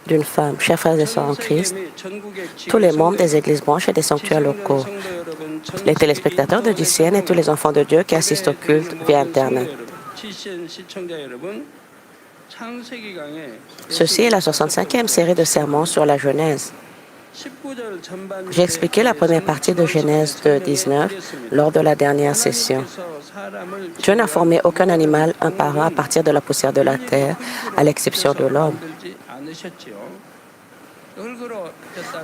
d'une femme. Chers frères et sœurs en Christ, tous les membres des églises branches et des sanctuaires locaux, les téléspectateurs de GCN et tous les enfants de Dieu qui assistent au culte via Internet. Ceci est la 65e série de sermons sur la Genèse. J'ai expliqué la première partie de Genèse 2:19 lors de la dernière session. Dieu n'a formé aucun animal un par un à partir de la poussière de la terre, à l'exception de l'homme.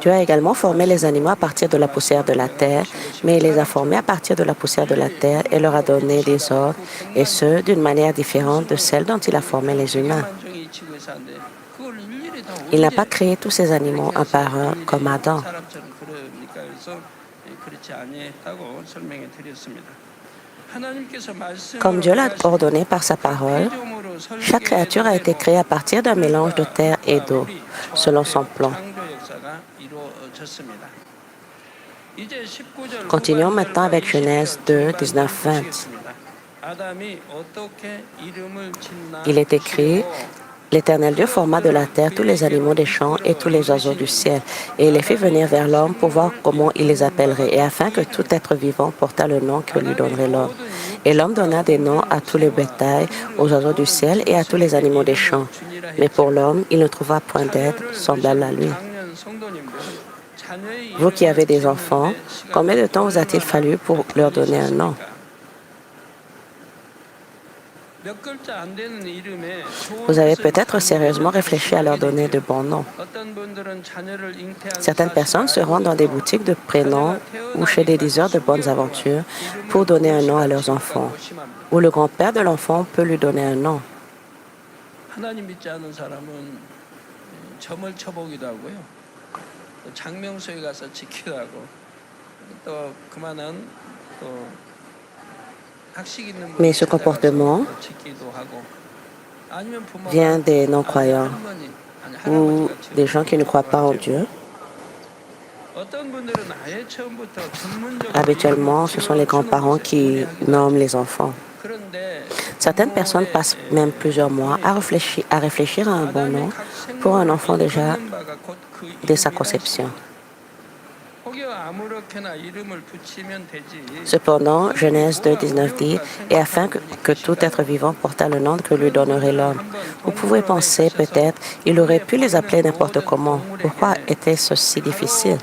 Dieu a également formé les animaux à partir de la poussière de la terre, mais il les a formés à partir de la poussière de la terre et leur a donné des ordres, et ce, d'une manière différente de celle dont il a formé les humains. Il n'a pas créé tous ces animaux un par un comme Adam. Comme Dieu l'a ordonné par sa parole, chaque créature a été créée à partir d'un mélange de terre et d'eau, selon son plan. Continuons maintenant avec Genèse 2:19-20. Il est écrit: L'Éternel Dieu forma de la terre tous les animaux des champs et tous les oiseaux du ciel, et il les fit venir vers l'homme pour voir comment il les appellerait, et afin que tout être vivant portât le nom que lui donnerait l'homme. Et l'homme donna des noms à tous les bétails, aux oiseaux du ciel et à tous les animaux des champs. Mais pour l'homme, il ne trouva point d'aide semblable à lui. Vous qui avez des enfants, combien de temps vous a-t-il fallu pour leur donner un nom? Vous avez peut-être sérieusement réfléchi à leur donner de bons noms. Certaines personnes se rendent dans des boutiques de prénoms ou chez des diseurs de bonnes aventures pour donner un nom à leurs enfants, ou le grand-père de l'enfant peut lui donner un nom. Mais ce comportement vient des non-croyants ou des gens qui ne croient pas en Dieu. Habituellement, ce sont les grands-parents qui nomment les enfants. Certaines personnes passent même plusieurs mois à réfléchir à un bon nom pour un enfant déjà dès sa conception. Cependant, Genèse 2:19 dit: Et afin que tout être vivant portât le nom que lui donnerait l'homme. Vous pouvez penser peut-être, il aurait pu les appeler n'importe comment. Pourquoi était-ce si difficile?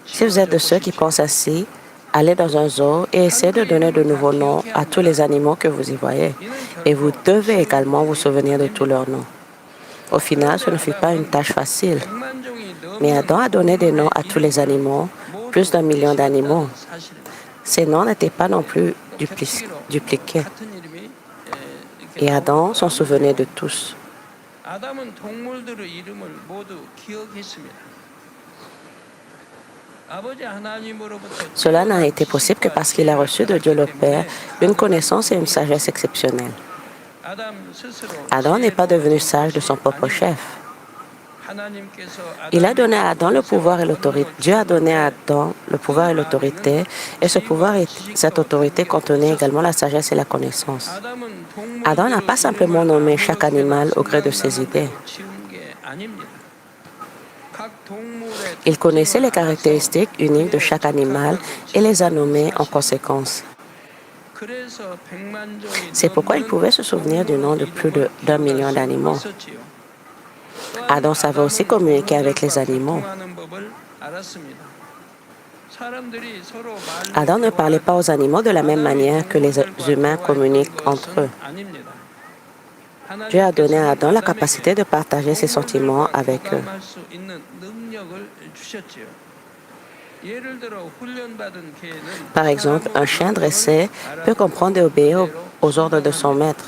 Si vous êtes de ceux qui pensent ainsi, allez dans un zoo et essayez de donner de nouveaux noms à tous les animaux que vous y voyez. Et vous devez également vous souvenir de tous leurs noms. Au final, ce ne fut pas une tâche facile. Mais Adam a donné des noms à tous les animaux, plus d'1 million d'animaux. Ces noms n'étaient pas non plus dupliqués. Et Adam s'en souvenait de tous. Cela n'a été possible que parce qu'il a reçu de Dieu le Père une connaissance et une sagesse exceptionnelles. Adam n'est pas devenu sage de son propre chef. Il a donné à Adam le pouvoir et l'autorité. Dieu a donné à Adam le pouvoir et l'autorité, et ce pouvoir et cette autorité contenaient également la sagesse et la connaissance. Adam n'a pas simplement nommé chaque animal au gré de ses idées. Il connaissait les caractéristiques uniques de chaque animal et les a nommés en conséquence. C'est pourquoi il pouvait se souvenir du nom de plus d'1 million d'animaux. Adam savait aussi communiquer avec les animaux. Adam ne parlait pas aux animaux de la même manière que les humains communiquent entre eux. Dieu a donné à Adam la capacité de partager ses sentiments avec eux. Par exemple, un chien dressé peut comprendre et obéir aux ordres de son maître.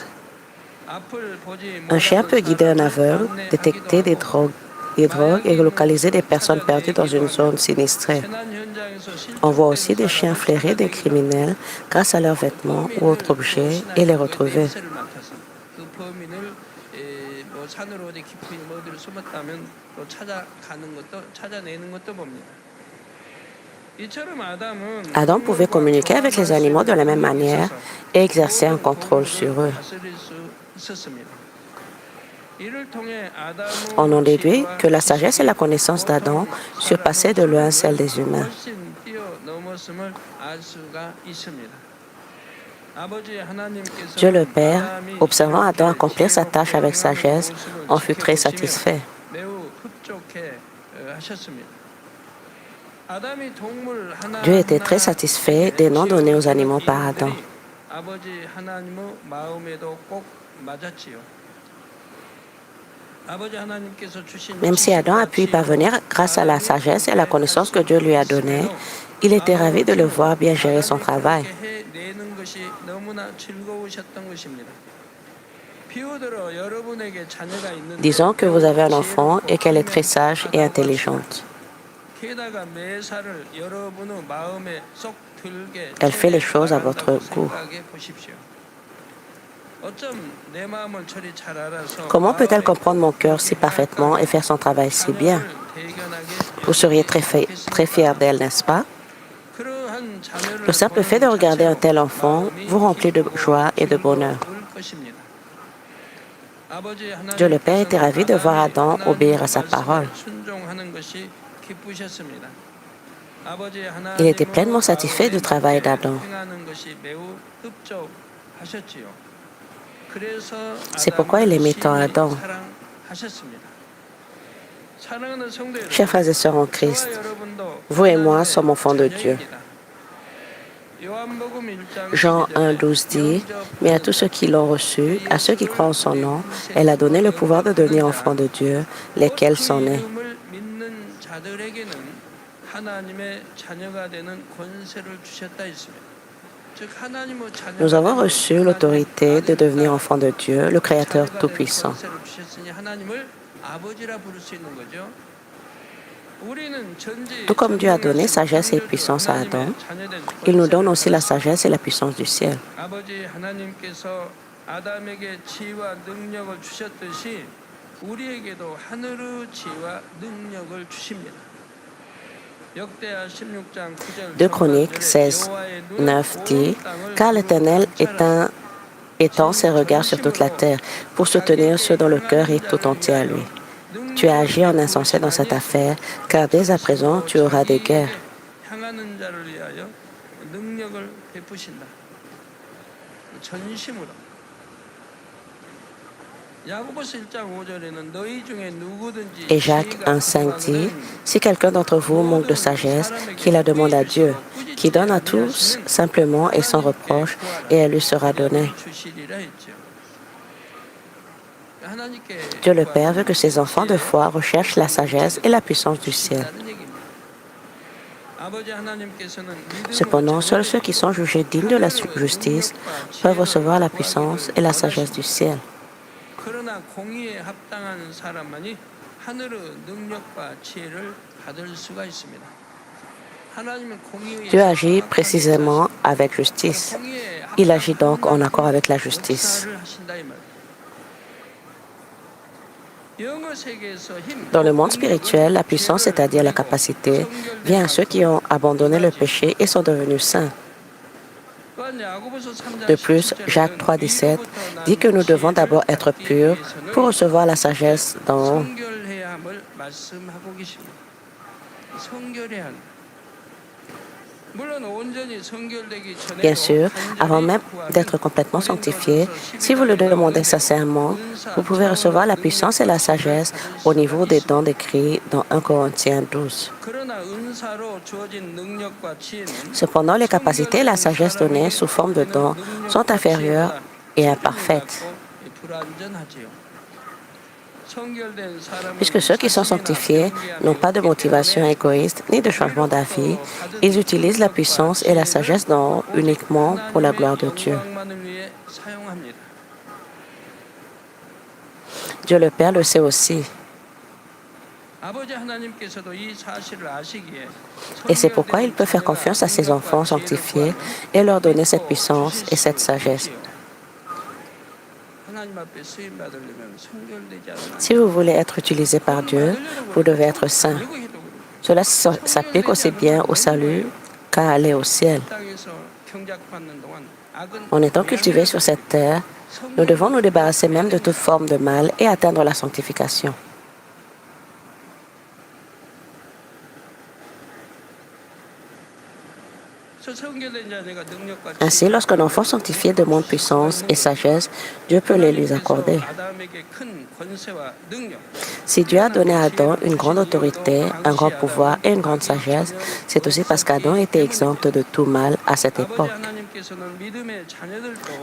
Un chien peut guider un aveugle, détecter des drogues et localiser des personnes perdues dans une zone sinistrée. On voit aussi des chiens flairer des criminels grâce à leurs vêtements ou autres objets et les retrouver. Adam pouvait communiquer avec les animaux de la même manière et exercer un contrôle sur eux. On en déduit que la sagesse et la connaissance d'Adam surpassaient de loin celle des humains. Dieu le Père, observant Adam accomplir sa tâche avec sagesse, en fut très satisfait. Dieu était très satisfait des noms donnés aux animaux par Adam. Même si Adam a pu y parvenir grâce à la sagesse et à la connaissance que Dieu lui a donnée, il était ravi de le voir bien gérer son travail. Disons que vous avez un enfant et qu'elle est très sage et intelligente. Elle fait les choses à votre goût. Comment peut-elle comprendre mon cœur si parfaitement et faire son travail si bien? Vous seriez très fier d'elle, n'est-ce pas? Le simple fait de regarder un tel enfant vous remplit de joie et de bonheur. Dieu le Père était ravi de voir Adam obéir à sa parole. Il était pleinement satisfait du travail d'Adam. C'est pourquoi il aimait tant Adam. Chers frères et sœurs en Christ, vous et moi sommes enfants de Dieu. Jean 1, 12 dit, « Mais à tous ceux qui l'ont reçu, à ceux qui croient en son nom, elle a donné le pouvoir de devenir enfants de Dieu, lesquels sont nés. » Nous avons reçu l'autorité de devenir enfants de Dieu, le Créateur Tout-Puissant. Tout comme Dieu a donné sagesse et puissance à Adam, il nous donne aussi la sagesse et la puissance du ciel. Deux Chroniques 16, 9 dit, « Car l'Éternel étend ses regards sur toute la terre pour soutenir ceux dont le cœur est tout entier à lui. Tu as agi en insensé dans cette affaire, car dès à présent tu auras des guerres. » Et Jacques 1,5 dit, « Si quelqu'un d'entre vous manque de sagesse, qu'il la demande à Dieu, qui donne à tous simplement et sans reproche, et elle lui sera donnée. » Dieu le Père veut que ses enfants de foi recherchent la sagesse et la puissance du ciel. Cependant, seuls ceux qui sont jugés dignes de la justice peuvent recevoir la puissance et la sagesse du ciel. Dieu agit précisément avec justice. Il agit donc en accord avec la justice. Dans le monde spirituel, la puissance, c'est-à-dire la capacité, vient à ceux qui ont abandonné le péché et sont devenus saints. De plus, Jacques 3,17 dit que nous devons d'abord être purs pour recevoir la sagesse d'en haut. Bien sûr, avant même d'être complètement sanctifié, si vous le demandez sincèrement, vous pouvez recevoir la puissance et la sagesse au niveau des dons décrits dans 1 Corinthiens 12. Cependant, les capacités et la sagesse données sous forme de dons sont inférieures et imparfaites. Puisque ceux qui sont sanctifiés n'ont pas de motivation égoïste ni de changement d'avis, ils utilisent la puissance et la sagesse d'en haut uniquement pour la gloire de Dieu. Dieu le Père le sait aussi. Et c'est pourquoi il peut faire confiance à ses enfants sanctifiés et leur donner cette puissance et cette sagesse. Si vous voulez être utilisé par Dieu, vous devez être saint. Cela s'applique aussi bien au salut qu'à aller au ciel. En étant cultivé sur cette terre, Nous devons nous débarrasser même de toute forme de mal et atteindre la sanctification. Ainsi, lorsqu'un enfant sanctifié demande puissance et sagesse, Dieu peut les lui accorder. Si Dieu a donné à Adam une grande autorité, un grand pouvoir et une grande sagesse, c'est aussi parce qu'Adam était exempt de tout mal à cette époque.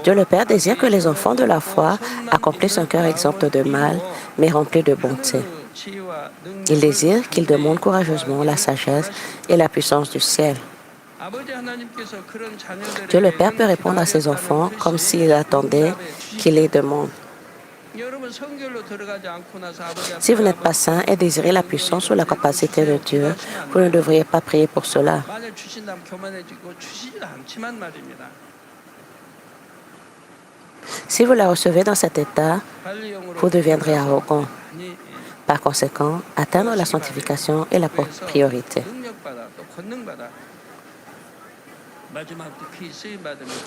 Dieu le Père désire que les enfants de la foi accomplissent un cœur exempt de mal, mais rempli de bonté. Il désire qu'ils demandent courageusement la sagesse et la puissance du ciel. Dieu le Père peut répondre à ses enfants comme s'il attendait qu'ils les demandent. Si vous n'êtes pas saint et désirez la puissance ou la capacité de Dieu, vous ne devriez pas prier pour cela. Si vous la recevez dans cet état, vous deviendrez arrogant. Par conséquent, atteindre la sanctification est la priorité.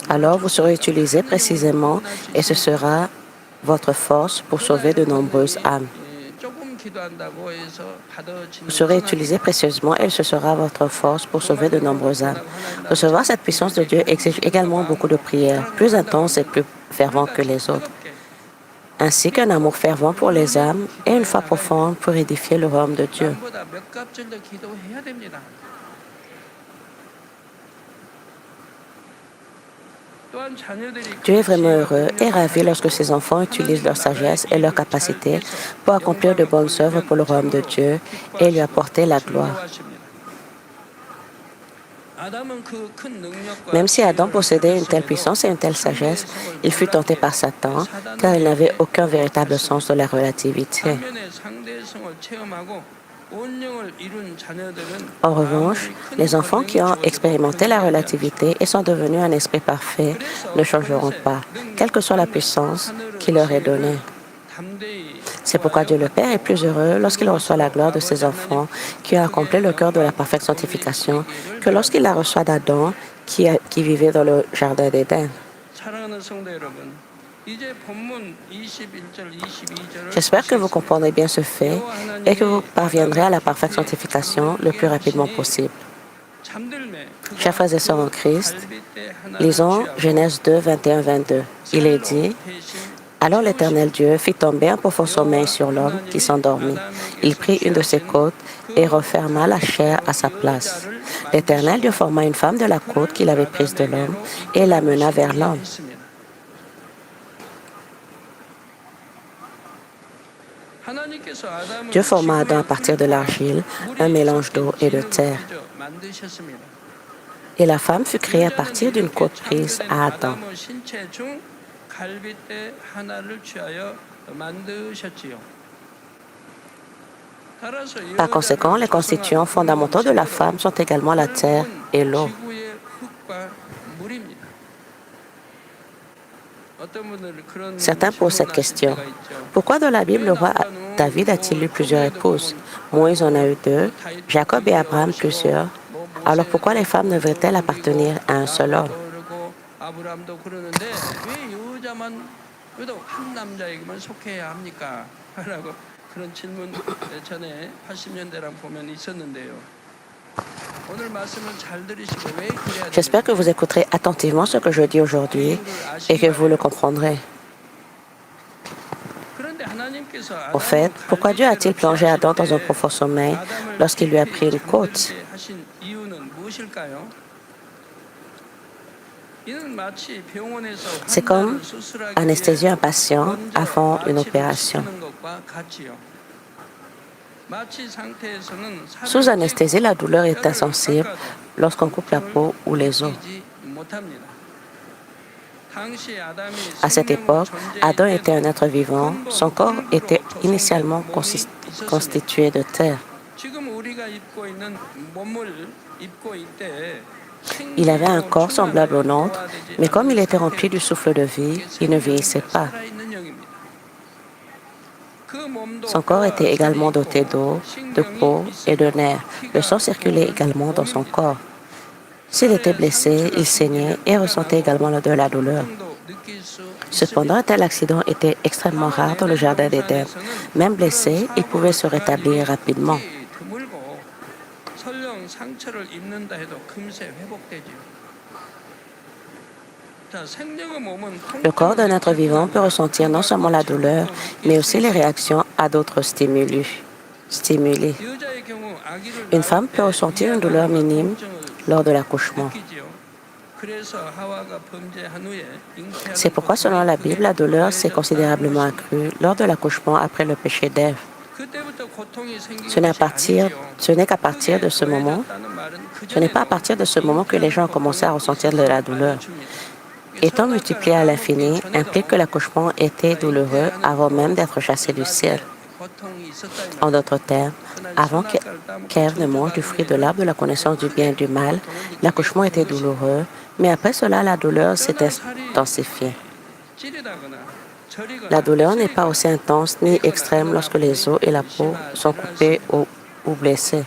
Alors vous serez utilisé précisément et ce sera votre force pour sauver de nombreuses âmes. Vous serez utilisé précieusement et ce sera votre force pour sauver de nombreuses âmes. Recevoir cette puissance de Dieu exige également beaucoup de prières, plus intenses et plus ferventes que les autres, ainsi qu'un amour fervent pour les âmes et une foi profonde pour édifier le royaume de Dieu. Dieu est vraiment heureux et ravi lorsque ses enfants utilisent leur sagesse et leur capacité pour accomplir de bonnes œuvres pour le royaume de Dieu et lui apporter la gloire. Même si Adam possédait une telle puissance et une telle sagesse, il fut tenté par Satan car il n'avait aucun véritable sens de la relativité. En revanche, les enfants qui ont expérimenté la relativité et sont devenus un esprit parfait ne changeront pas, quelle que soit la puissance qui leur est donnée. C'est pourquoi Dieu le Père est plus heureux lorsqu'il reçoit la gloire de ses enfants qui ont accompli le cœur de la parfaite sanctification que lorsqu'il la reçoit d'Adam qui vivait dans le jardin d'Éden. J'espère que vous comprendrez bien ce fait et que vous parviendrez à la parfaite sanctification le plus rapidement possible. Chers frères et sœurs en Christ, lisons Genèse 2, 21-22. Il est dit: alors l'Éternel Dieu fit tomber un profond sommeil sur l'homme qui s'endormit. Il prit une de ses côtes et referma la chair à sa place. L'Éternel Dieu forma une femme de la côte qu'il avait prise de l'homme et la mena vers l'homme. Dieu forma Adam à partir de l'argile, un mélange d'eau et de terre. Et la femme fut créée à partir d'une côte prise à Adam. Par conséquent, les constituants fondamentaux de la femme sont également la terre et l'eau. Certains posent cette question: pourquoi dans la Bible le roi David a-t-il eu plusieurs épouses? Moïse en a eu 2, Jacob et Abraham plusieurs. Alors pourquoi les femmes devraient-elles appartenir à un seul homme? J'espère que vous écouterez attentivement ce que je dis aujourd'hui et que vous le comprendrez. Au fait, pourquoi Dieu a-t-il plongé Adam dans un profond sommeil lorsqu'il lui a pris une côte? C'est comme anesthésier un patient avant une opération. Sous anesthésie, la douleur est insensible lorsqu'on coupe la peau ou les os. À cette époque, Adam était un être vivant. Son corps était initialement constitué de terre. Il avait un corps semblable au nôtre, mais comme il était rempli du souffle de vie, il ne vieillissait pas. Son corps était également doté d'eau, de peau et de nerfs. Le sang circulait également dans son corps. S'il était blessé, il saignait et ressentait également de la douleur. Cependant, un tel accident était extrêmement rare dans le Jardin d'Éden. Même blessé, il pouvait se rétablir rapidement. Le corps d'un être vivant peut ressentir non seulement la douleur, mais aussi les réactions à d'autres stimuli. Une femme peut ressentir une douleur minime lors de l'accouchement. C'est pourquoi, selon la Bible, la douleur s'est considérablement accrue lors de l'accouchement après le péché d'Ève. Ce n'est qu'à partir de ce moment, ce n'est pas à partir de ce moment que les gens ont commencé à ressentir de la douleur. Étant multiplié à l'infini implique que l'accouchement était douloureux avant même d'être chassé du ciel. En d'autres termes, avant qu'Ève ne mange du fruit de l'arbre de la connaissance du bien et du mal, l'accouchement était douloureux, mais après cela, la douleur s'est intensifiée. La douleur n'est pas aussi intense ni extrême lorsque les os et la peau sont coupés ou blessés.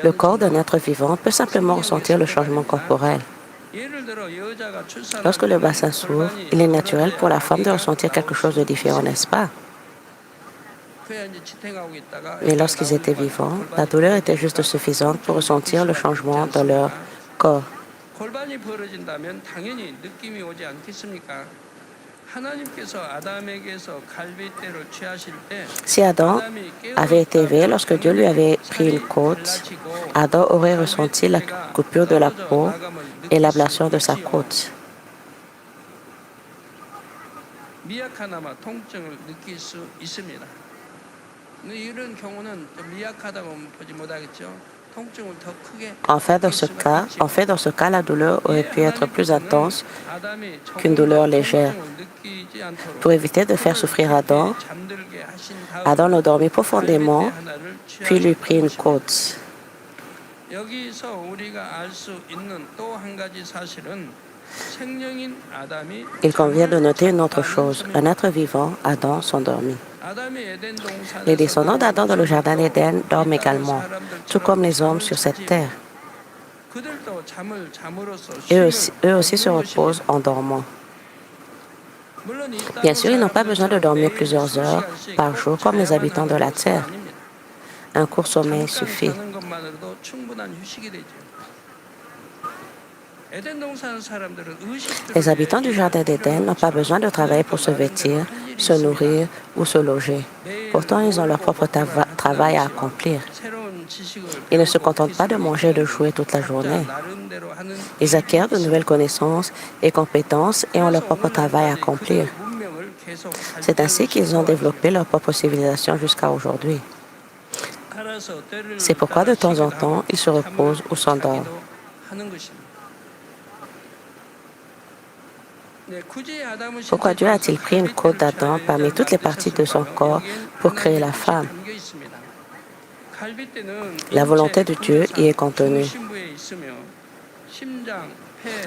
Le corps d'un être vivant peut simplement ressentir le changement corporel. Lorsque le bassin s'ouvre, il est naturel pour la femme de ressentir quelque chose de différent, n'est-ce pas? Mais lorsqu'ils étaient vivants, la douleur était juste suffisante pour ressentir le changement dans leur corps. Si Adam avait été éveillé lorsque Dieu lui avait pris une côte, Adam aurait ressenti la coupure de la peau et l'ablation de sa côte. En fait, dans ce cas, la douleur aurait pu être plus intense qu'une douleur légère. Pour éviter de faire souffrir Adam, Adam le dormit profondément, puis lui prit une côte. Il convient de noter une autre chose. Un être vivant, Adam, s'endormit. Les descendants d'Adam dans le Jardin d'Éden dorment également, tout comme les hommes sur cette terre. Eux aussi se reposent en dormant. Bien sûr, ils n'ont pas besoin de dormir plusieurs heures par jour comme les habitants de la terre. Un court sommeil suffit. Les habitants du Jardin d'Éden n'ont pas besoin de travailler pour se vêtir, se nourrir ou se loger. Pourtant, ils ont leur propre travail à accomplir. Ils ne se contentent pas de manger et de jouer toute la journée. Ils acquièrent de nouvelles connaissances et compétences et ont leur propre travail à accomplir. C'est ainsi qu'ils ont développé leur propre civilisation jusqu'à aujourd'hui. C'est pourquoi de temps en temps, ils se reposent ou s'endorment. Pourquoi Dieu a-t-il pris une côte d'Adam parmi toutes les parties de son corps pour créer la femme? La volonté de Dieu y est contenue.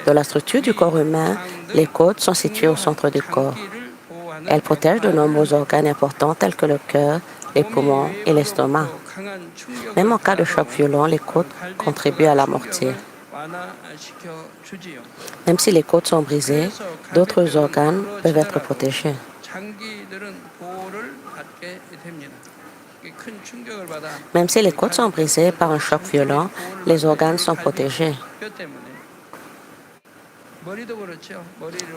Dans la structure du corps humain, les côtes sont situées au centre du corps. Elles protègent de nombreux organes importants tels que le cœur, les poumons et l'estomac. Même en cas de choc violent, les côtes contribuent à l'amortir. Même si les côtes sont brisées, d'autres organes peuvent être protégés. Même si les côtes sont brisées par un choc violent, les organes sont protégés.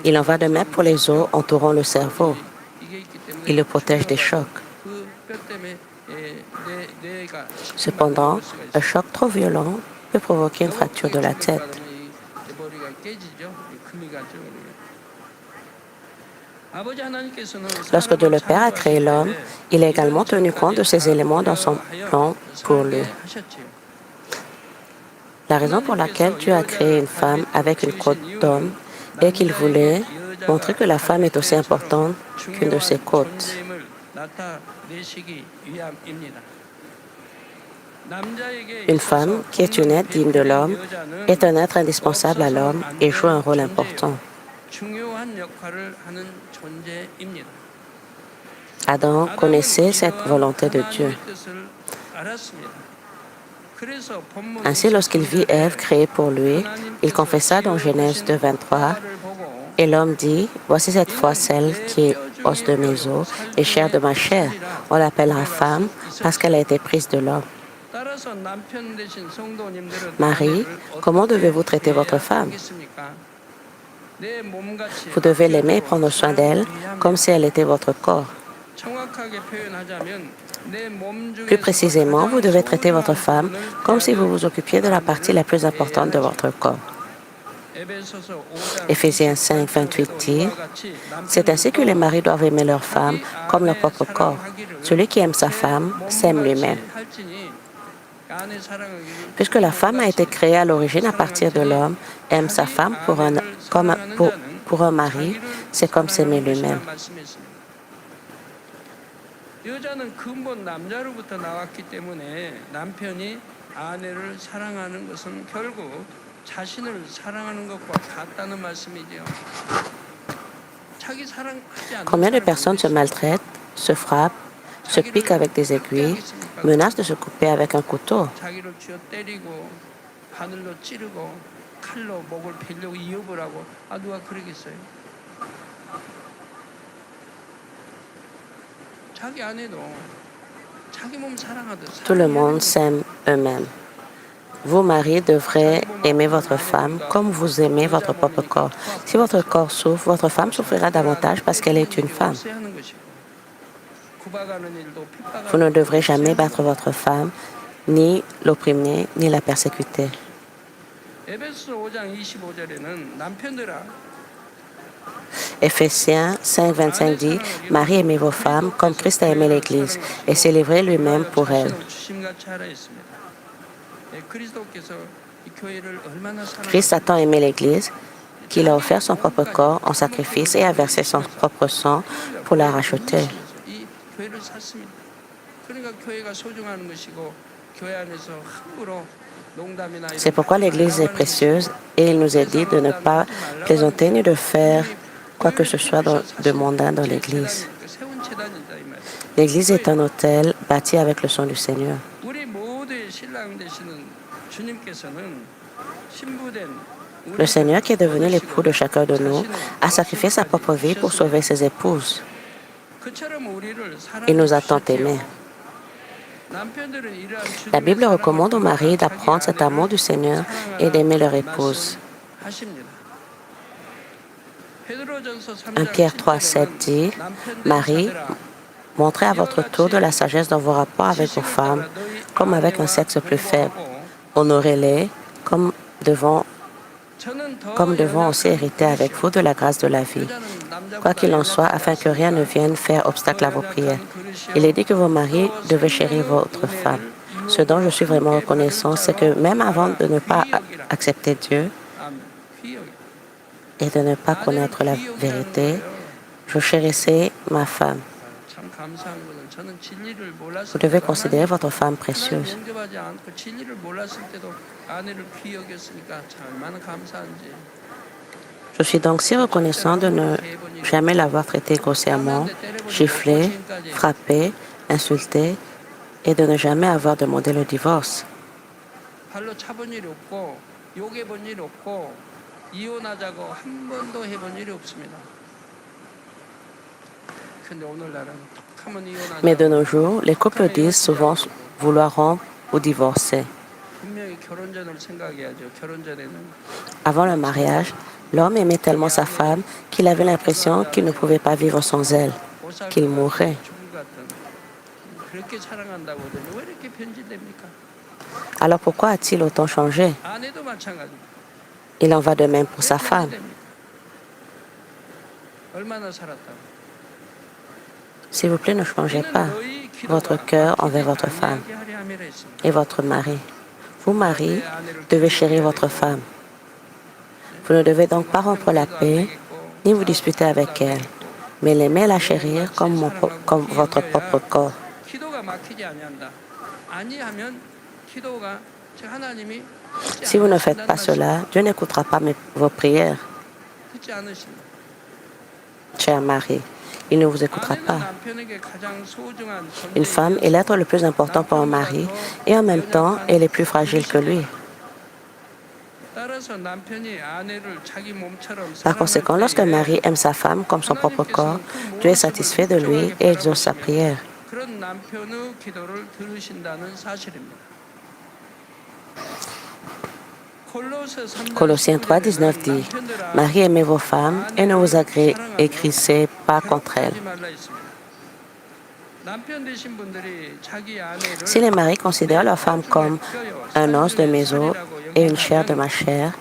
Il en va de même pour les os entourant le cerveau. Ils le protègent des chocs. Cependant, un choc trop violent peut provoquer une fracture de la tête. Lorsque Dieu le Père a créé l'homme, il a également tenu compte de ces éléments dans son plan pour lui. La raison pour laquelle Dieu a créé une femme avec une côte d'homme est qu'il voulait montrer que la femme est aussi importante qu'une de ses côtes. Une femme qui est une aide digne de l'homme est un être indispensable à l'homme et joue un rôle important. Adam connaissait cette volonté de Dieu. Ainsi, lorsqu'il vit Ève créée pour lui, il confessa dans Genèse 2, 23, « Et l'homme dit, voici cette fois celle qui est os de mes os et chair de ma chair. On l'appellera femme parce qu'elle a été prise de l'homme. Marie, comment devez-vous traiter votre femme? Vous devez l'aimer et prendre soin d'elle comme si elle était votre corps. Plus précisément, vous devez traiter votre femme comme si vous vous occupiez de la partie la plus importante de votre corps. Éphésiens 5, 28 dit, « C'est ainsi que les maris doivent aimer leur femme comme leur propre corps. Celui qui aime sa femme s'aime lui-même. » Puisque la femme a été créée à l'origine à partir de l'homme, aime sa femme pour un mari, c'est comme s'aimer lui-même. 여자는 근본 남자로부터 나왔기 때문에 남편이 아내를 사랑하는 것은 결국 자신을 사랑하는 것과 같다는 말씀이죠. 자기 사랑하지 않는 Combien de personnes se maltraitent, se frappent, se piquent avec des aiguilles, menacent de se couper avec un couteau? 자기를 쥐어 때리고 바늘로 찌르고 칼로 목을 베려고 이업을 하고 누가 그러겠어요? 자기 아내도 자기 몸 사랑하듯 Tout le monde s'aime eux-mêmes. Vous, maris, devrez aimer votre femme comme vous aimez votre propre corps. Si votre corps souffre, votre femme souffrira davantage parce qu'elle est une femme. Vous ne devrez jamais battre votre femme, ni l'opprimer, ni la persécuter. 에베소 5장 25절에는 남편들아 Éphésiens 5, 25 dit, « Marie, aimez vos femmes comme Christ a aimé l'Église et s'est livré lui-même pour elle. » Christ a tant aimé l'Église qu'il a offert son propre corps en sacrifice et a versé son propre sang pour la racheter. C'est pourquoi l'Église est précieuse et il nous est dit de ne pas plaisanter ni de faire quoi que ce soit de mondain dans l'Église. L'Église est un autel bâti avec le sang du Seigneur. Le Seigneur, qui est devenu l'époux de chacun de nous, a sacrifié sa propre vie pour sauver ses épouses. Il nous a tant aimés. La Bible recommande aux maris d'apprendre cet amour du Seigneur et d'aimer leur épouse. 1 Pierre 3, 7 dit, « Marie, montrez à votre tour de la sagesse dans vos rapports avec vos femmes, comme avec un sexe plus faible. Honorez-les comme devant aussi hériter avec vous de la grâce de la vie. Quoi qu'il en soit, afin que rien ne vienne faire obstacle à vos prières. Il est dit que vos maris devaient chérir votre femme. Ce dont je suis vraiment reconnaissant, c'est que même avant de ne pas accepter Dieu et de ne pas connaître la vérité, je chérissais ma femme. Vous devez considérer votre femme précieuse. Je suis donc si reconnaissant de ne jamais l'avoir traité grossièrement, giflé, frappé, insulté et de ne jamais avoir demandé le divorce. Mais de nos jours, les couples disent souvent vouloir rompre ou divorcer. Avant le mariage, l'homme aimait tellement sa femme qu'il avait l'impression qu'il ne pouvait pas vivre sans elle, qu'il mourrait. Alors pourquoi a-t-il autant changé? Il en va de même pour sa femme. S'il vous plaît, ne changez pas votre cœur envers votre femme et votre mari. Vous, mari, devez chérir votre femme. Vous ne devez donc pas rompre la paix, ni vous disputer avec elle, mais l'aimer et la chérir comme votre propre corps. Si vous ne faites pas cela, Dieu n'écoutera pas vos prières. Cher mari, il ne vous écoutera pas. Une femme est l'être le plus important pour un mari et en même temps, elle est plus fragile que lui. Par conséquent, lorsqu'un mari aime sa femme comme son propre corps, Dieu est satisfait de lui et exauce sa prière. 그런 남편의 기도를 들으신다는 사실입니다. Colossiens 3, 19 dit, Marie, aimez vos femmes et ne vous aigrissez pas contre elles. Si les maris considèrent leur femme comme un os de mes os et une chair de ma chair,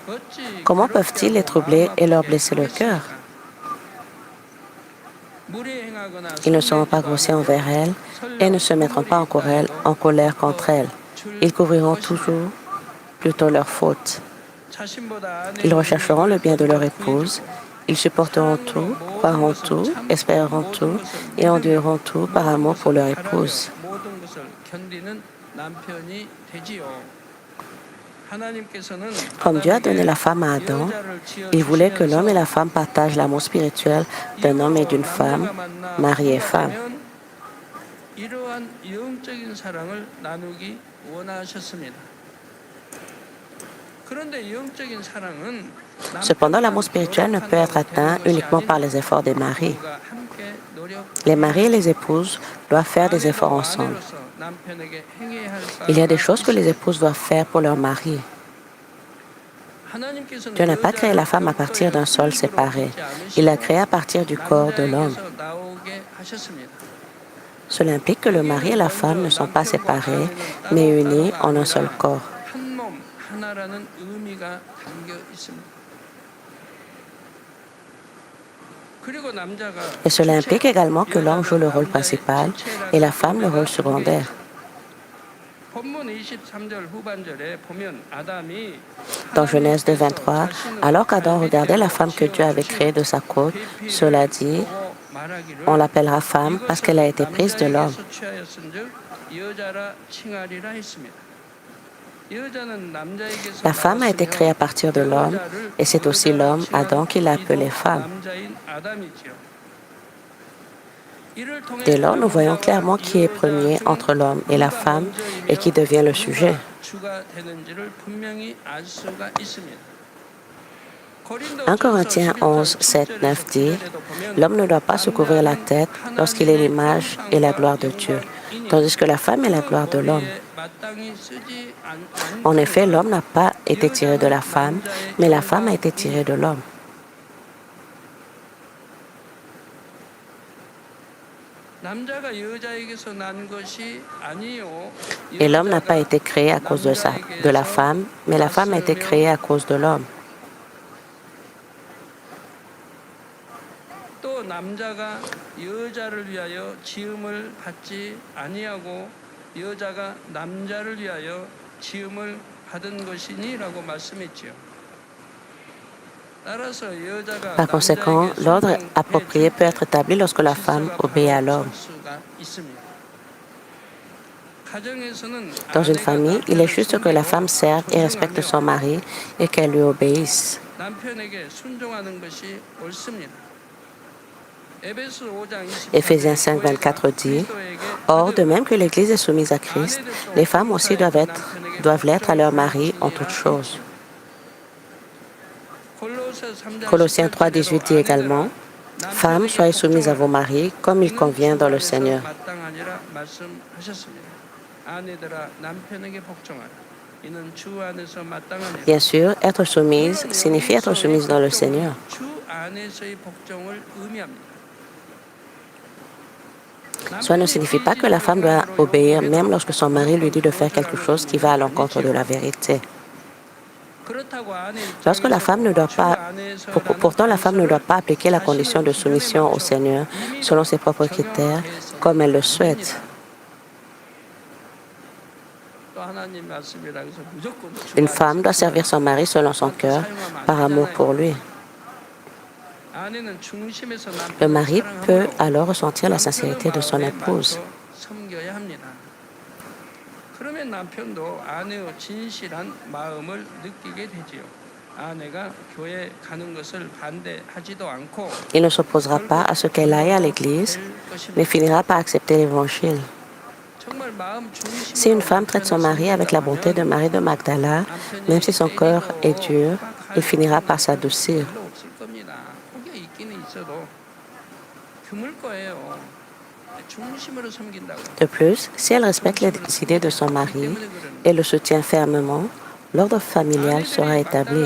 comment peuvent-ils les troubler et leur blesser le cœur? Ils ne seront pas grossiers envers elles et ne se mettront pas en colère contre elles. Ils couvriront toujours plutôt leurs fautes. Ils rechercheront le bien de leur épouse. Ils supporteront tout, croiront tout, espéreront tout et endureront tout par amour pour leur épouse. Comme Dieu a donné la femme à Adam, il voulait que l'homme et la femme partagent l'amour spirituel d'un homme et d'une femme, mari et femme. Cependant, l'amour spirituel ne peut être atteint uniquement par les efforts des maris. Les maris et les épouses doivent faire des efforts ensemble. Il y a des choses que les épouses doivent faire pour leur mari. Dieu n'a pas créé la femme à partir d'un sol séparé. Il l'a créée à partir du corps de l'homme. Cela implique que le mari et la femme ne sont pas séparés, mais unis en un seul corps. Et cela implique également que l'homme joue le rôle principal et la femme le rôle secondaire. Dans Genèse 2, 23, alors qu'Adam regardait la femme que Dieu avait créée de sa côte, cela dit, on l'appellera femme parce qu'elle a été prise de l'homme. La femme a été créée à partir de l'homme et c'est aussi l'homme, Adam, qui l'a appelée femme. Dès lors, nous voyons clairement qui est premier entre l'homme et la femme et qui devient le sujet. 1 Corinthiens 11, 7, 9 dit, « L'homme ne doit pas se couvrir la tête lorsqu'il est l'image et la gloire de Dieu, tandis que la femme est la gloire de l'homme. » En effet, l'homme n'a pas été tiré de la femme, mais la femme a été tirée de l'homme. Et l'homme n'a pas été créé à cause de la femme, mais la femme a été créée à cause de l'homme. Par conséquent, l'ordre approprié peut être établi lorsque la femme obéit à l'homme. Dans une famille, il est juste que la femme serve et respecte son mari et qu'elle lui obéisse. Éphésiens 5, 24 dit, « Or, de même que l'Église est soumise à Christ, les femmes aussi doivent l'être à leur mari en toutes choses. » Colossiens 3, 18 dit également, « Femmes, soyez soumises à vos maris comme il convient dans le Seigneur. » Bien sûr, être soumise signifie être soumise dans le Seigneur. Cela ne signifie pas que la femme doit obéir même lorsque son mari lui dit de faire quelque chose qui va à l'encontre de la vérité. Pourtant, la femme ne doit pas appliquer la condition de soumission au Seigneur selon ses propres critères, comme elle le souhaite. Une femme doit servir son mari selon son cœur, par amour pour lui. Le mari peut alors ressentir la sincérité de son épouse. Il ne s'opposera pas à ce qu'elle aille à l'église, mais finira par accepter l'Évangile. Si une femme traite son mari avec la bonté de Marie de Magdala, même si son cœur est dur, il finira par s'adoucir. De plus, si elle respecte les idées de son mari et le soutient fermement, l'ordre familial sera établi.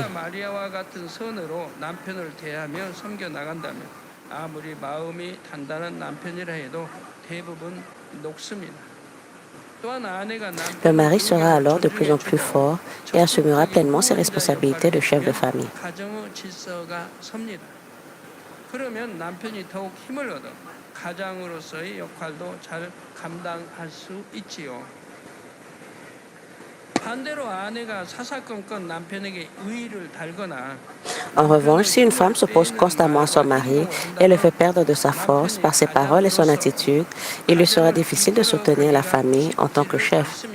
Le mari sera alors de plus en plus fort et assumera pleinement ses responsabilités de chef de famille. En revanche, si une femme s'oppose constamment à son mari et le fait perdre de sa force par ses paroles et son attitude, il lui sera difficile de soutenir la famille en tant que chef.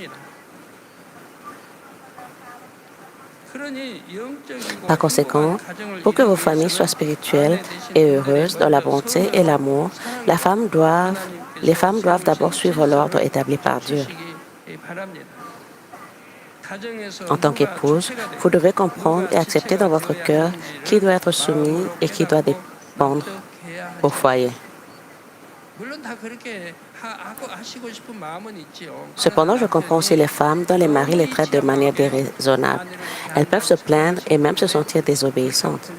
Par conséquent, pour que vos familles soient spirituelles et heureuses dans la bonté et l'amour, les femmes doivent d'abord suivre l'ordre établi par Dieu. En tant qu'épouse, vous devez comprendre et accepter dans votre cœur qui doit être soumis et qui doit dépendre au foyer. Cependant, je comprends aussi les femmes dont les maris les traitent de manière déraisonnable. Elles peuvent se plaindre et même se sentir désobéissantes.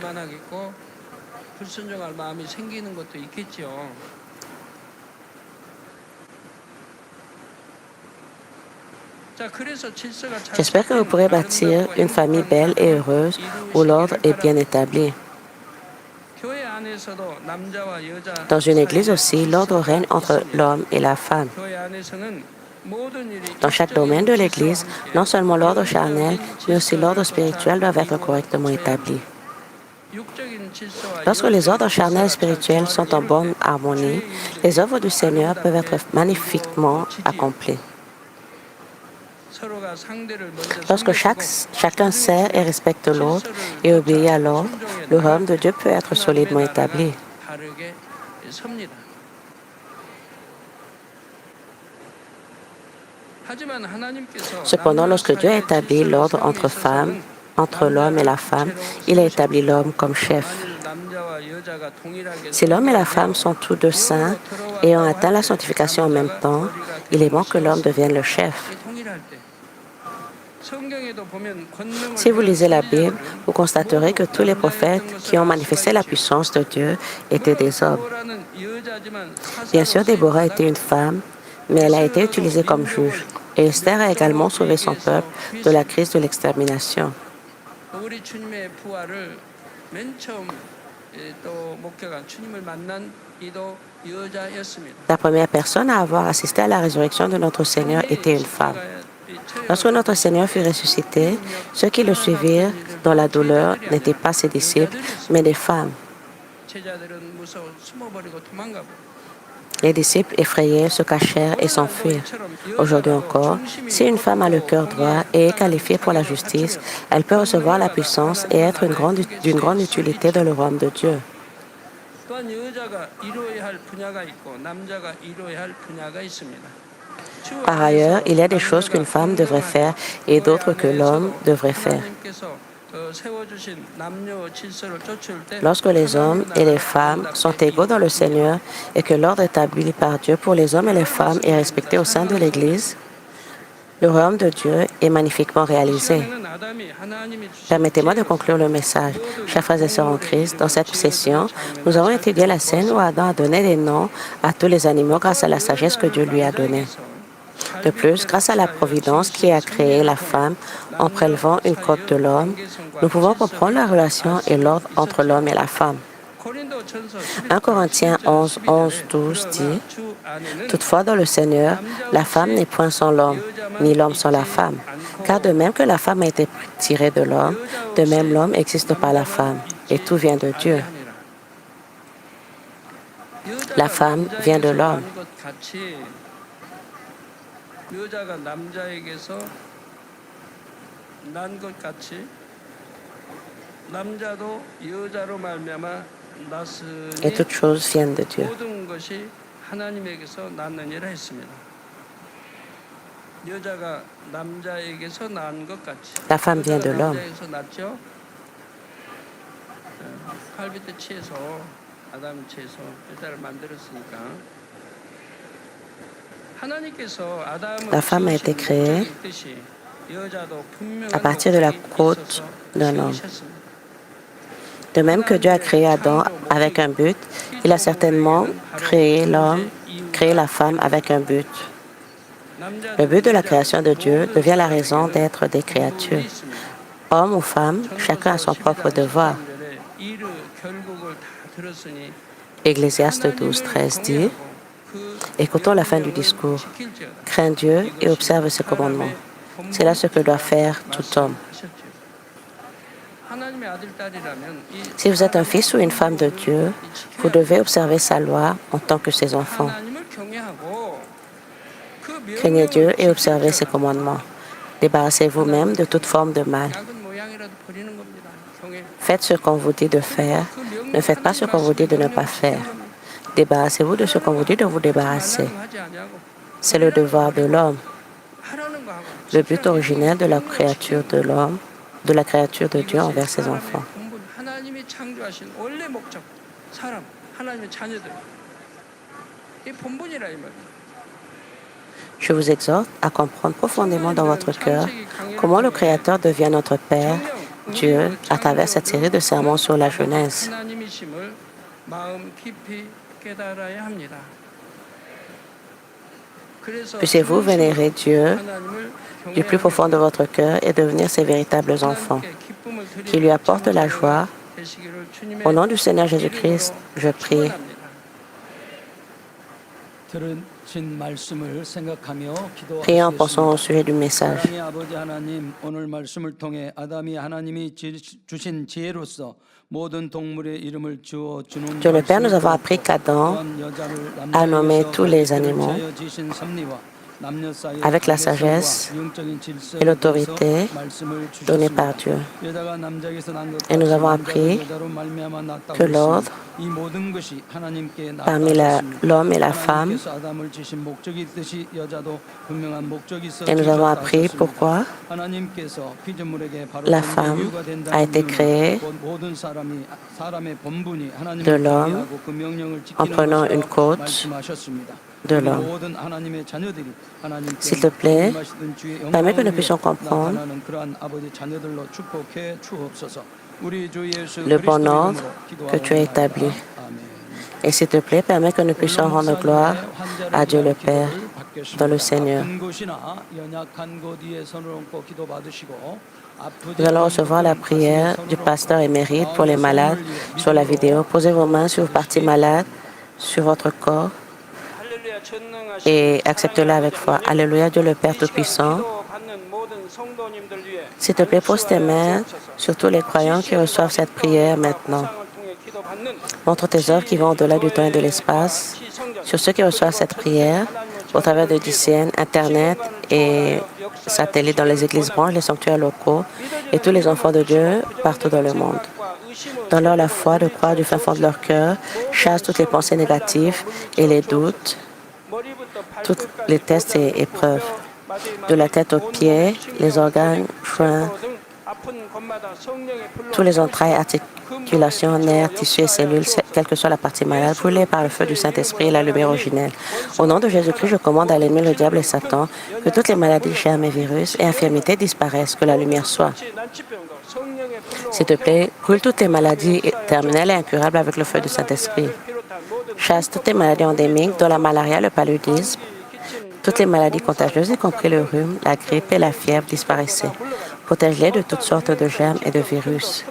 J'espère que vous pourrez bâtir une famille belle et heureuse où l'ordre est bien établi. Dans une église aussi, l'ordre règne entre l'homme et la femme. Dans chaque domaine de l'église, non seulement l'ordre charnel, mais aussi l'ordre spirituel doivent être correctement établis. Lorsque les ordres charnels et spirituels sont en bonne harmonie, les œuvres du Seigneur peuvent être magnifiquement accomplies. Lorsque chacun sert et respecte l'autre et obéit à l'ordre, le royaume de Dieu peut être solidement établi. Cependant, lorsque Dieu a établi l'ordre entre l'homme et la femme, il a établi l'homme comme chef. Si l'homme et la femme sont tous deux saints et ont atteint la sanctification en même temps, il est bon que l'homme devienne le chef. Si vous lisez la Bible, vous constaterez que tous les prophètes qui ont manifesté la puissance de Dieu étaient des hommes. Bien sûr, Déborah était une femme, mais elle a été utilisée comme juge. Et Esther a également sauvé son peuple de la crise de l'extermination. La première personne à avoir assisté à la résurrection de notre Seigneur était une femme. Lorsque notre Seigneur fut ressuscité, ceux qui le suivirent dans la douleur n'étaient pas ses disciples, mais des femmes. Les disciples effrayés se cachèrent et s'enfuirent. Aujourd'hui encore, si une femme a le cœur droit et est qualifiée pour la justice, elle peut recevoir la puissance et être d'une grande utilité dans le royaume de Dieu. Par ailleurs, il y a des choses qu'une femme devrait faire et d'autres que l'homme devrait faire. Lorsque les hommes et les femmes sont égaux dans le Seigneur et que l'ordre établi par Dieu pour les hommes et les femmes est respecté au sein de l'Église, le royaume de Dieu est magnifiquement réalisé. Permettez-moi de conclure le message. Chers frères et sœurs en Christ, dans cette session, nous avons étudié la scène où Adam a donné des noms à tous les animaux grâce à la sagesse que Dieu lui a donnée. De plus, grâce à la providence qui a créé la femme en prélevant une côte de l'homme, nous pouvons comprendre la relation et l'ordre entre l'homme et la femme. 1 Corinthiens 11, 12 dit « Toutefois, dans le Seigneur, la femme n'est point sans l'homme, ni l'homme sans la femme. Car de même que la femme a été tirée de l'homme, de même l'homme existe par la femme, et tout vient de Dieu. La femme vient de l'homme. Et toutes choses viennent de Dieu. 여자가 남자에게서 낳은 것 같이. La femme vient de 여자가 l'homme. 남자에게서 낳죠. 칼비트 취해서 아담을 취해서 여자를 만들었으니까. 하나님께서 아담을 La femme a été 지으신 créée 목적이 있듯이 여자도 분명한 à partir de la 목적이 côte 있어서 d'un homme. 지으셨습니다. De même que Dieu a créé Adam avec un but, il a certainement créé l'homme, créé la femme avec un but. Le but de la création de Dieu devient la raison d'être des créatures. Homme ou femme, chacun a son propre devoir. Ecclésiaste 12, 13 dit, écoutons la fin du discours. Crains Dieu et observe ses commandements. C'est là ce que doit faire tout homme. Si vous êtes un fils ou une femme de Dieu, vous devez observer sa loi en tant que ses enfants. Craignez Dieu et observez ses commandements. Débarrassez-vous même de toute forme de mal. Faites ce qu'on vous dit de faire. Ne faites pas ce qu'on vous dit de ne pas faire. Débarrassez-vous de ce qu'on vous dit de vous débarrasser. C'est le devoir de l'homme. Le but originel de la créature de l'homme, de la créature de Dieu envers ses enfants. Je vous exhorte à comprendre profondément dans votre cœur comment le Créateur devient notre Père, Dieu, à travers cette série de sermons sur la Genèse. Puissiez-vous vénérer Dieu du plus profond de votre cœur et devenir ses véritables enfants, qui lui apportent la joie. Au nom du Seigneur Jésus-Christ, je prie. Prions en pensant au sujet du message. Dieu le Père, nous avons appris qu'Adam a nommé tous les animaux avec la sagesse et l'autorité donnée par Dieu. Et nous avons appris que l'ordre parmi l'homme et la femme, et nous avons appris pourquoi la femme a été créée de l'homme en prenant une côte de l'homme. S'il te plaît, permets que nous puissions comprendre le bon ordre que tu as établi. Et s'il te plaît, permets que nous puissions rendre gloire à Dieu le Père dans le Seigneur. Nous allons recevoir la prière du pasteur émérite pour les malades sur la vidéo. Posez vos mains sur vos parties malades, sur votre corps, et acceptez-le avec foi. Alléluia, Dieu le Père Tout-Puissant. S'il te plaît, pose tes mains sur tous les croyants qui reçoivent cette prière maintenant. Montre tes œuvres qui vont au-delà du temps et de l'espace sur ceux qui reçoivent cette prière au travers de DCN, Internet et satellites dans les églises branches, les sanctuaires locaux et tous les enfants de Dieu partout dans le monde. Donne-leur la foi de croire du fin fond de leur cœur, chasse toutes les pensées négatives et les doutes, tous les tests et épreuves, de la tête aux pieds, les organes, joints, tous les entrailles, articulations, nerfs, tissus et cellules, quelle que soit la partie malade, brûlées par le feu du Saint-Esprit et la lumière originelle. Au nom de Jésus-Christ, je commande à l'ennemi, le diable et Satan, que toutes les maladies, germes et virus et infirmités disparaissent, que la lumière soit. S'il te plaît, brûle toutes les maladies terminales et incurables avec le feu du Saint-Esprit. Chasse toutes les maladies endémiques, dont la malaria, le paludisme, toutes les maladies contagieuses, y compris le rhume, la grippe et la fièvre, disparaissaient. Protège-les de toutes sortes de germes et de virus.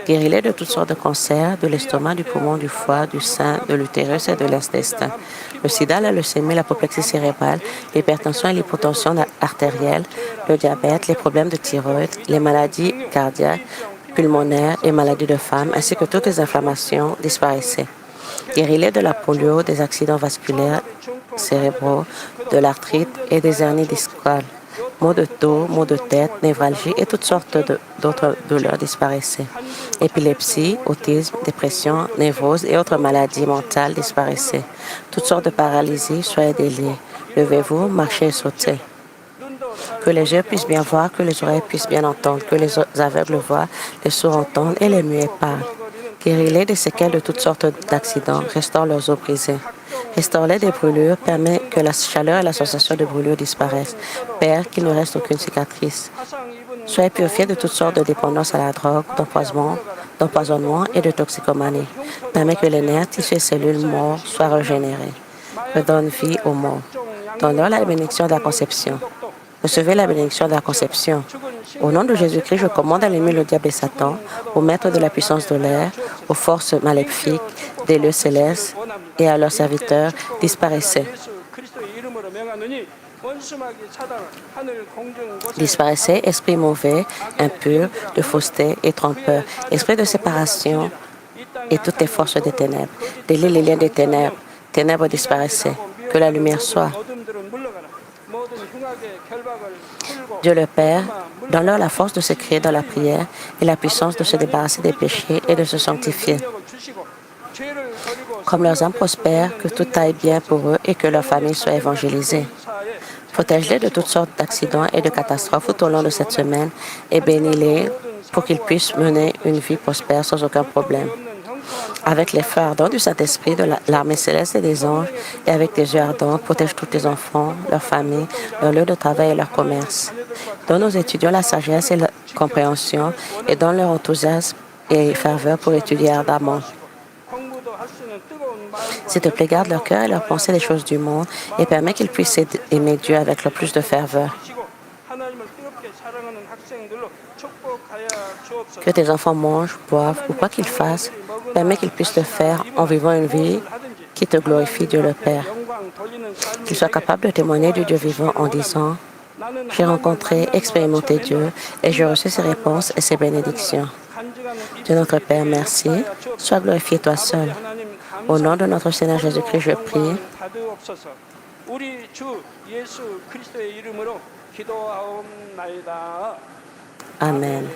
Guéris-les de toutes sortes de cancers, de l'estomac, du poumon, du foie, du sein, de l'utérus et de l'intestin. Le sida, la leucémie, l'apoplexie cérébrale, l'hypertension et l'hypotension artérielle, le diabète, les problèmes de thyroïde, les maladies cardiaques, pulmonaires et maladies de femmes, ainsi que toutes les inflammations disparaissaient. Guéris-les de la polio, des accidents vasculaires cérébraux, de l'arthrite et des hernies discales. Maux de dos, maux de tête, névralgie et toutes sortes d'autres douleurs disparaissaient. Épilepsie, autisme, dépression, névrose et autres maladies mentales disparaissaient. Toutes sortes de paralysies, soyez déliées. Levez-vous, marchez et sautez. Que les yeux puissent bien voir, que les oreilles puissent bien entendre, que les aveugles voient, les sourds entendent et les muets parlent. Guéris-les des séquelles de toutes sortes d'accidents, restaure leurs os brisés. Restaure-les des brûlures, permet que la chaleur et la sensation de brûlure disparaissent. Père, qu'il ne reste aucune cicatrice. Soyez purifiés de toutes sortes de dépendances à la drogue, d'empoisonnement et de toxicomanie. Permet que les nerfs, tissus et cellules morts soient régénérés. Redonne vie aux morts. Donne-leur la bénédiction de la conception. Recevez la bénédiction de la conception. Au nom de Jésus-Christ, je commande à l'ennemi, le diable et Satan, aux maîtres de la puissance de l'air, aux forces maléfiques des lieux célestes et à leurs serviteurs, disparaissez. Disparaissez, esprit mauvais, impur, de fausseté et trompeur, esprit de séparation et toutes les forces des ténèbres. Délie les liens des ténèbres. Ténèbres, disparaissez. Que la lumière soit. Dieu le Père, donne-leur la force de se créer dans la prière et la puissance de se débarrasser des péchés et de se sanctifier. Comme leurs âmes prospèrent, que tout aille bien pour eux et que leur famille soit évangélisée. Protège-les de toutes sortes d'accidents et de catastrophes tout au long de cette semaine et bénis-les pour qu'ils puissent mener une vie prospère sans aucun problème. Avec les feux ardents du Saint-Esprit, de l'armée céleste et des anges, et avec tes yeux ardents, protège tous tes enfants, leurs familles, leur lieu de travail et leur commerce. Donne aux étudiants la sagesse et la compréhension et donne leur enthousiasme et ferveur pour étudier ardemment. S'il te plaît, garde leur cœur et leur pensée des choses du monde et permets qu'ils puissent aimer Dieu avec le plus de ferveur. Que tes enfants mangent, boivent ou quoi qu'ils fassent, permets qu'ils puissent le faire en vivant une vie qui te glorifie, Dieu le Père. Qu'ils soient capables de témoigner du Dieu vivant en disant « J'ai rencontré, expérimenté Dieu et j'ai reçu ses réponses et ses bénédictions. » Dieu notre Père, merci. Sois glorifié toi seul. Au nom de notre Seigneur Jésus-Christ, je prie. Amen.